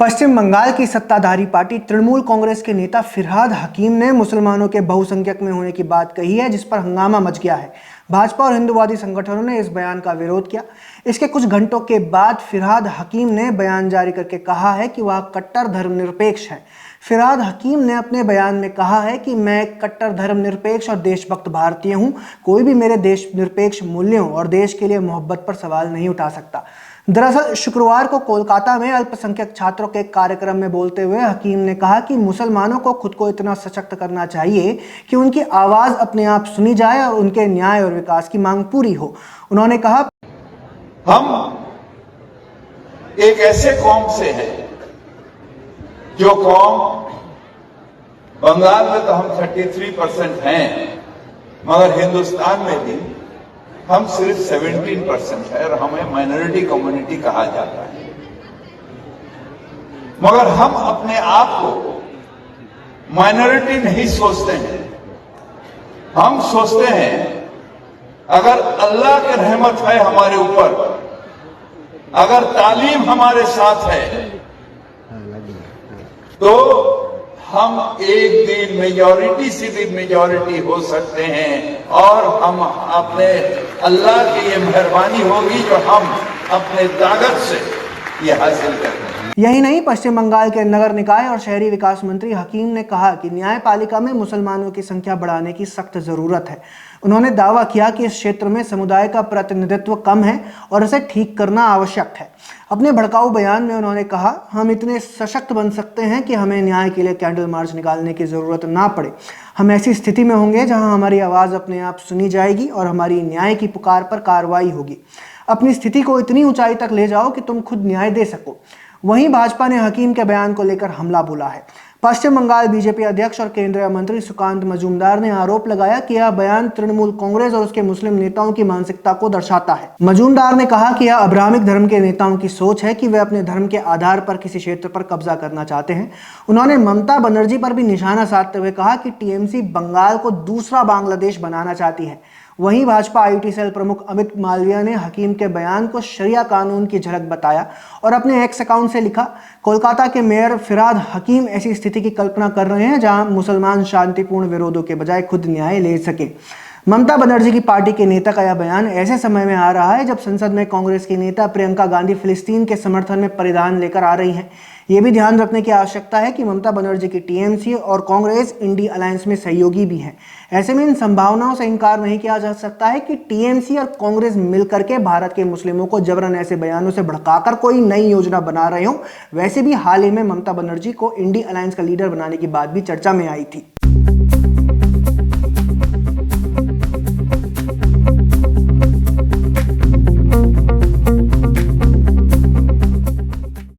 पश्चिम बंगाल की सत्ताधारी पार्टी तृणमूल कांग्रेस के नेता फिरहाद हकीम ने मुसलमानों के बहुसंख्यक में होने की बात कही है, जिस पर हंगामा मच गया है। भाजपा और हिंदुवादी संगठनों ने इस बयान का विरोध किया। इसके कुछ घंटों के बाद फिरहाद हकीम ने बयान जारी करके कहा है कि वह कट्टर धर्मनिरपेक्ष है। फिरहाद हकीम ने अपने बयान में कहा है कि मैं कट्टर धर्मनिरपेक्ष और देशभक्त भारतीय हूं। कोई भी मेरे देश निरपेक्ष मूल्यों और देश के लिए मोहब्बत पर सवाल नहीं उठा सकता। दरअसल शुक्रवार को कोलकाता में अल्पसंख्यक छात्रों के कार्यक्रम में बोलते हुए हकीम ने कहा कि मुसलमानों को खुद को इतना सशक्त करना चाहिए कि उनकी आवाज अपने आप सुनी जाए और उनके न्याय और विकास की मांग पूरी हो। उन्होंने कहा, हम एक ऐसे कौम से हैं जो कौम बंगाल में तो हम 33% हैं, मगर हिंदुस्तान में भी हम सिर्फ 17% है और हमें माइनॉरिटी कम्युनिटी कहा जाता है। मगर हम अपने आप को माइनॉरिटी नहीं सोचते हैं। हम सोचते हैं अगर अल्लाह की रहमत है हमारे ऊपर, अगर तालीम हमारे साथ है, तो हम एक दिन मेजॉरिटी से भी मेजॉरिटी हो सकते हैं और हम अपने अल्लाह की ये मेहरबानी होगी जो हम अपने ताकत से ये हासिल करते हैं। यही नहीं, पश्चिम बंगाल के नगर निकाय और शहरी विकास मंत्री हकीम ने कहा कि न्यायपालिका में मुसलमानों की संख्या बढ़ाने की सख्त जरूरत है। उन्होंने दावा किया कि इस क्षेत्र में समुदाय का प्रतिनिधित्व कम है और इसे ठीक करना आवश्यक है। अपने भड़काऊ बयान में उन्होंने कहा, हम इतने सशक्त बन सकते हैं कि हमें न्याय के लिए कैंडल मार्च निकालने की जरूरत ना पड़े। हम ऐसी स्थिति में होंगे जहां हमारी आवाज अपने आप सुनी जाएगी और हमारी न्याय की पुकार पर कार्रवाई होगी। अपनी स्थिति को इतनी ऊंचाई तक ले जाओ कि तुम खुद न्याय दे सको। वहीं भाजपा ने हकीम के बयान को लेकर हमला बोला है। पश्चिम बंगाल बीजेपी अध्यक्ष और केंद्रीय मंत्री सुकांत मजूमदार ने आरोप लगाया कि यह बयान तृणमूल कांग्रेस और उसके मुस्लिम नेताओं की मानसिकता को दर्शाता है। मजूमदार ने कहा कि यह अब्राहमिक धर्म के नेताओं की सोच है कि वे अपने धर्म के आधार पर किसी क्षेत्र पर कब्जा करना चाहते हैं। उन्होंने ममता बनर्जी पर भी निशाना साधते हुए कहा कि टीएमसी बंगाल को दूसरा बांग्लादेश बनाना चाहती है। वहीं भाजपा आईटी सेल प्रमुख अमित मालविया ने हकीम के बयान को शरिया कानून की झलक बताया और अपने एक्स अकाउंट से लिखा, कोलकाता के मेयर फिरहाद हकीम ऐसी स्थिति की कल्पना कर रहे हैं जहां मुसलमान शांतिपूर्ण विरोधों के बजाय खुद न्याय ले सके। ममता बनर्जी की पार्टी के नेता का यह बयान ऐसे समय में आ रहा है जब संसद में कांग्रेस की नेता प्रियंका गांधी फिलिस्तीन के समर्थन में परिधान लेकर आ रही हैं। ये भी ध्यान रखने की आवश्यकता है कि ममता बनर्जी की टीएमसी और कांग्रेस इंडी अलायंस में सहयोगी भी हैं। ऐसे में इन संभावनाओं से इनकार नहीं किया जा सकता है कि टीएमसी और कांग्रेस मिलकर के भारत के मुस्लिमों को जबरन ऐसे बयानों से भड़काकर कोई नई योजना बना रहे हों। वैसे भी हाल ही में ममता बनर्जी को इंडी अलायंस का लीडर बनाने की बात भी चर्चा में आई थी।